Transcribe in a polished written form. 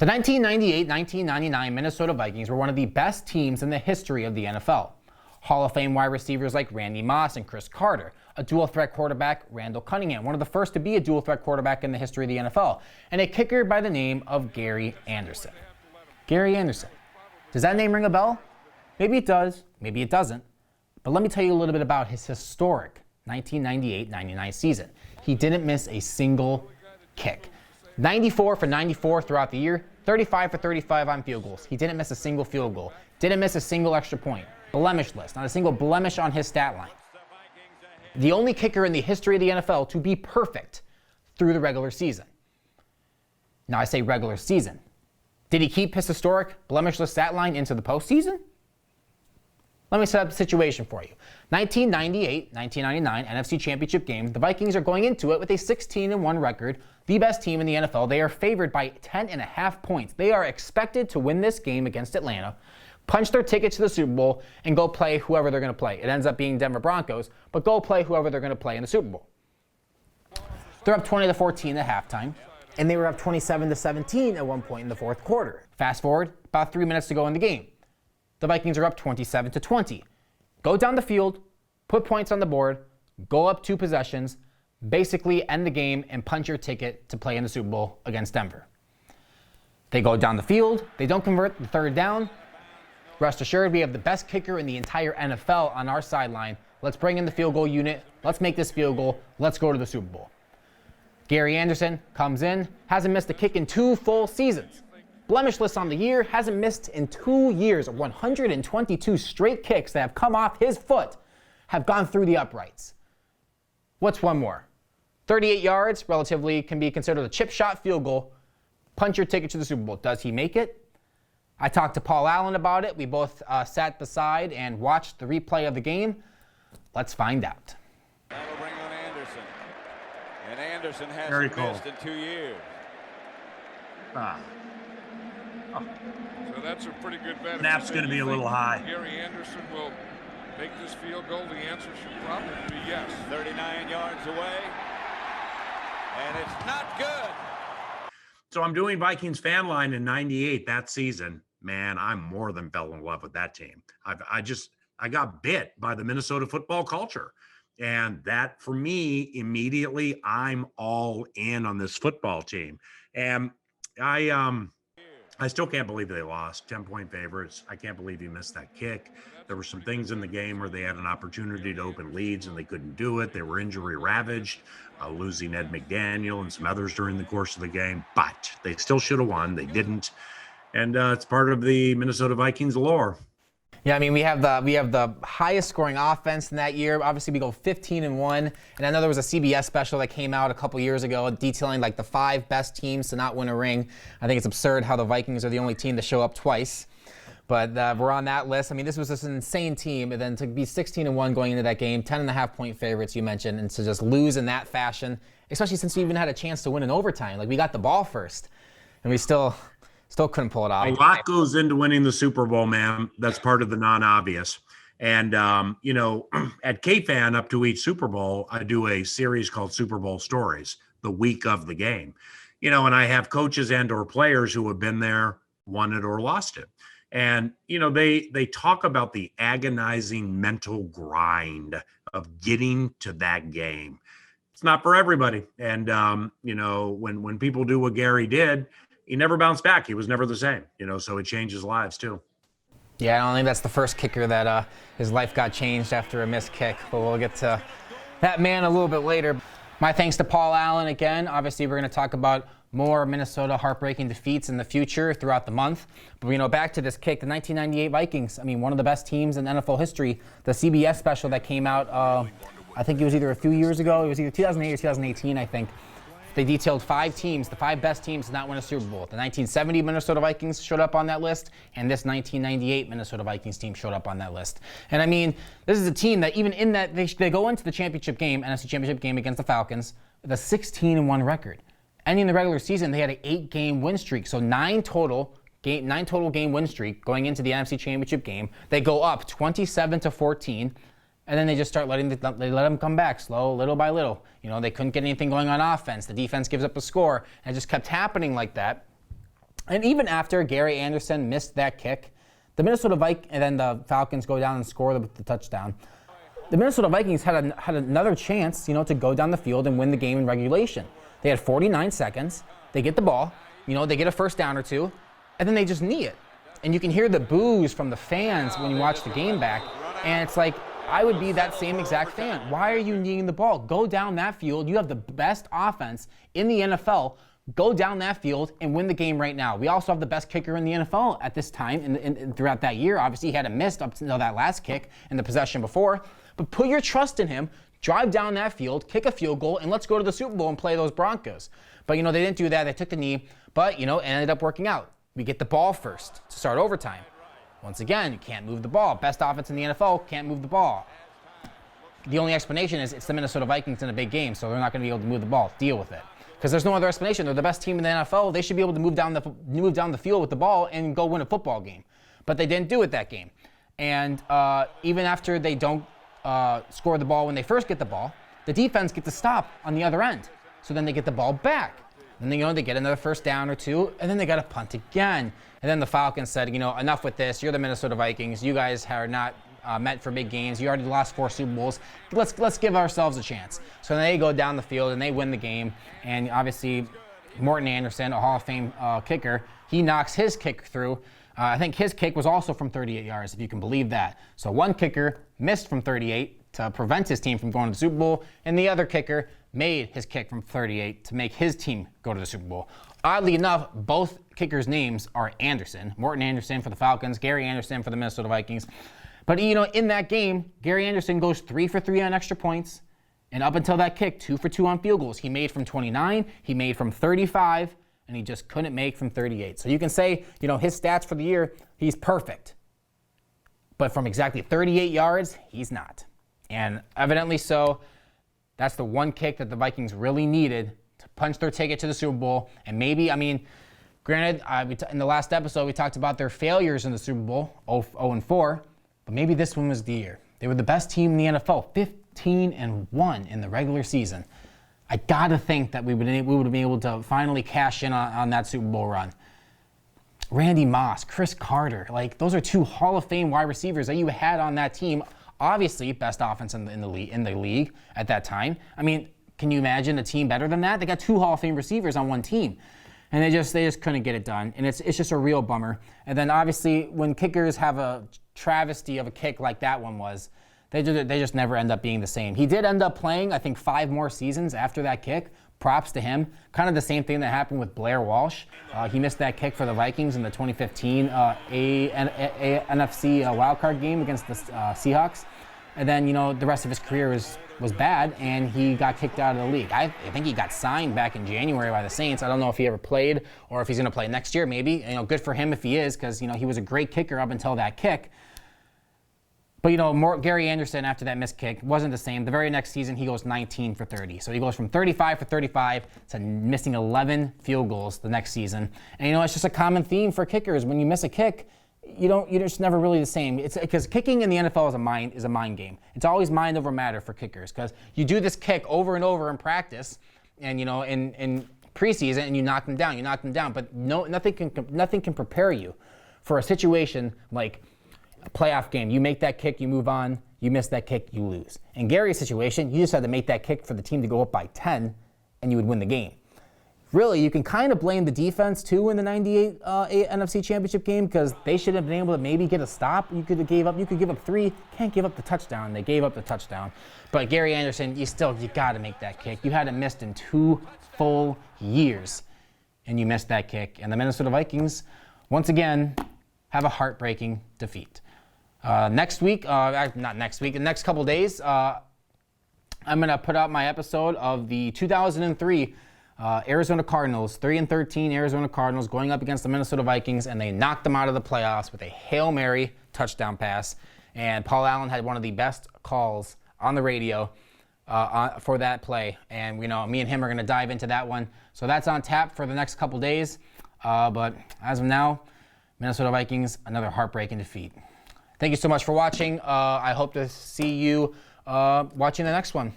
The 1998-1999 Minnesota Vikings were one of the best teams in the history of the NFL. Hall of Fame wide receivers like Randy Moss and Chris Carter, a dual-threat quarterback, Randall Cunningham, one of the first to be a dual-threat quarterback in the history of the NFL, and a kicker by the name of Gary Anderson. Gary Anderson. Does that name ring a bell? Maybe it does, maybe it doesn't. But let me tell you a little bit about his historic 1998-99 season. He didn't miss a single kick. 94 for 94 throughout the year, 35 for 35 on field goals. He didn't miss a single field goal. Didn't miss a single extra point. Blemishless, not a single blemish on his stat line. The only kicker in the history of the NFL to be perfect through the regular season. Now I say regular season. Did he keep his historic blemishless stat line into the postseason? Let me set up the situation for you. 1998-1999 NFC Championship game. The Vikings are going into it with a 16-1 record, the best team in the NFL. They are favored by 10.5 points. They are expected to win this game against Atlanta, punch their ticket to the Super Bowl, and go play whoever they're going to play. It ends up being Denver Broncos, but go play whoever they're going to play in the Super Bowl. They're up 20-14 at halftime, and they were up 27-17 at one point in the fourth quarter. Fast forward, about 3 minutes to go in the game. The Vikings are up 27-20. Go down the field, put points on the board, go up 2 possessions, basically end the game and punch your ticket to play in the Super Bowl against Denver. They go down the field, they don't convert the third down. Rest assured, we have the best kicker in the entire NFL on our sideline. Let's bring in the field goal unit. Let's make this field goal. Let's go to the Super Bowl. Gary Anderson comes in, hasn't missed a kick in 2 full seasons. Blemishless on the year, hasn't missed in 2 years. 122 straight kicks that have come off his foot have gone through the uprights. What's one more? 38 yards, relatively can be considered a chip shot field goal. Punch your ticket to the Super Bowl. Does he make it? I talked to Paul Allen about it. We both sat beside and watched the replay of the game. Let's find out. That'll bring on Anderson. And Anderson hasn't missed in 2 years. So that's a pretty good bet. Snap's going to be a little high. Gary Anderson will make this field goal. The answer should probably be yes. 39 yards away. And it's not good. So I'm doing Vikings fan line in 98 that season. Man, I'm more than fell in love with that team. I got bit by the Minnesota football culture. And that, for me, immediately, I'm all in on this football team. And I still can't believe they lost. 10-point favorites. I can't believe he missed that kick. There were some things in the game where they had an opportunity to open leads and they couldn't do it. They were injury ravaged, losing Ed McDaniel and some others during the course of the game. But they still should have won. They didn't. And it's part of the Minnesota Vikings lore. Yeah, I mean, we have the highest scoring offense in that year. Obviously, we go 15-1. And I know there was a CBS special that came out a couple years ago detailing like the 5 best teams to not win a ring. I think it's absurd how the Vikings are the only team to show up twice. But we're on that list. I mean, this was just an insane team. And then to be 16-1 going into that game, 10.5 point favorites you mentioned, and to just lose in that fashion, especially since we even had a chance to win in overtime. Like, we got the ball first, and we still couldn't pull it off. A lot goes into winning the Super Bowl, man. That's part of the non-obvious. And, at K-Fan, up to each Super Bowl, I do a series called Super Bowl Stories, the week of the game. And I have coaches and or players who have been there, won it or lost it. And, they talk about the agonizing mental grind of getting to that game. It's not for everybody. And, when people do what Gary did, he never bounced back. He was never the same, so it changes lives too. Yeah, I don't think that's the first kicker that his life got changed after a missed kick, but we'll get to that man a little bit later. My thanks to Paul Allen again. Obviously, we're going to talk about more Minnesota heartbreaking defeats in the future throughout the month. But, back to this kick, the 1998 Vikings, I mean, one of the best teams in NFL history. The CBS special that came out, I think it was either a few years ago. It was either 2008 or 2018, I think. They detailed 5 teams, the 5 best teams to not win a Super Bowl. The 1970 Minnesota Vikings showed up on that list, and this 1998 Minnesota Vikings team showed up on that list. And I mean, this is a team that even in that, they go into the championship game, NFC Championship game against the Falcons, with a 16-1 record. Ending the regular season, they had an 8-game win streak, so 9 total game win streak going into the NFC Championship game. They go up 27-14. And then they just start letting them come back slow, little by little. They couldn't get anything going on offense. The defense gives up a score. And it just kept happening like that. And even after Gary Anderson missed that kick, the Minnesota Vikings, and then the Falcons go down and score the touchdown. The Minnesota Vikings had another chance, to go down the field and win the game in regulation. They had 49 seconds. They get the ball, they get a first down or two, and then they just knee it. And you can hear the boos from the fans when you watch the game back. And it's like, I would be that same exact fan. Why are you kneeing the ball? Go down that field. You have the best offense in the NFL. Go down that field and win the game right now. We also have the best kicker in the NFL at this time and throughout that year. Obviously, he hadn't missed up until that last kick in the possession before. But put your trust in him. Drive down that field, kick a field goal, and let's go to the Super Bowl and play those Broncos. But, they didn't do that. They took the knee. But, it ended up working out. We get the ball first to start overtime. Once again, you can't move the ball. Best offense in the NFL, can't move the ball. The only explanation is it's the Minnesota Vikings in a big game, so they're not going to be able to move the ball. Deal with it. Because there's no other explanation. They're the best team in the NFL. They should be able to move down the field with the ball and go win a football game. But they didn't do it that game. And even after they don't score the ball when they first get the ball, the defense gets a stop on the other end. So then they get the ball back. And then, they get another first down or two, and then they got to punt again. And then the Falcons said, enough with this. You're the Minnesota Vikings. You guys are not meant for big games. You already lost 4 Super Bowls. Let's give ourselves a chance. So then they go down the field and they win the game. And obviously, Morton Anderson, a Hall of Fame kicker, he knocks his kick through. I think his kick was also from 38 yards, if you can believe that. So one kicker missed from 38 to prevent his team from going to the Super Bowl, and the other kicker made his kick from 38 to make his team go to the Super Bowl. Oddly enough, both kickers' names are Anderson. Morton Anderson for the Falcons, Gary Anderson for the Minnesota Vikings. But, in that game, Gary Anderson goes 3 for 3 on extra points, and up until that kick, 2 for 2 on field goals. He made from 29, he made from 35, and he just couldn't make from 38. So you can say, his stats for the year, he's perfect. But from exactly 38 yards, he's not. And evidently so, that's the one kick that the Vikings really needed to punch their ticket to the Super Bowl. And maybe, granted, in the last episode, we talked about their failures in the Super Bowl, 0-4, but maybe this one was the year. They were the best team in the NFL, 15-1 in the regular season. I gotta think that we would have been able to finally cash in on that Super Bowl run. Randy Moss, Chris Carter, those are 2 Hall of Fame wide receivers that you had on that team. Obviously, best offense in the league at that time. Can you imagine a team better than that? They got 2 Hall of Fame receivers on one team, and they just couldn't get it done. And it's just a real bummer. And then obviously, when kickers have a travesty of a kick like that one was, they just never end up being the same. He did end up playing, I think, 5 more seasons after that kick. Props to him. Kind of the same thing that happened with Blair Walsh. He missed that kick for the Vikings in the 2015 NFC wildcard game against the Seahawks. And then, the rest of his career was bad, and he got kicked out of the league. I think he got signed back in January by the Saints. I don't know if he ever played or if he's going to play next year, maybe. Good for him if he is, because, he was a great kicker up until that kick. But, Gary Anderson, after that missed kick, wasn't the same. The very next season, he goes 19 for 30. So he goes from 35 for 35 to missing 11 field goals the next season. And, it's just a common theme for kickers. When you miss a kick, you're just never really the same. It's because kicking in the NFL is a mind game. It's always mind over matter for kickers, because you do this kick over and over in practice, and in preseason, and you knock them down. But nothing can prepare you for a situation like a playoff game. You make that kick, you move on. You miss that kick, you lose. In Gary's situation, you just had to make that kick for the team to go up by 10, and you would win the game. Really, you can kind of blame the defense, too, in the 98 NFC Championship game, because they should have been able to maybe get a stop. You could give up 3. Can't give up the touchdown. They gave up the touchdown. But Gary Anderson, you got to make that kick. You hadn't missed in 2 full years, and you missed that kick. And the Minnesota Vikings, once again, have a heartbreaking defeat. Next week, not next week, the next couple days, I'm going to put out my episode of the 2003 Arizona Cardinals, 3-13 Arizona Cardinals going up against the Minnesota Vikings, and they knocked them out of the playoffs with a Hail Mary touchdown pass. And Paul Allen had one of the best calls on the radio for that play. And, me and him are going to dive into that one. So that's on tap for the next couple days. But as of now, Minnesota Vikings, another heartbreaking defeat. Thank you so much for watching. I hope to see you watching the next one.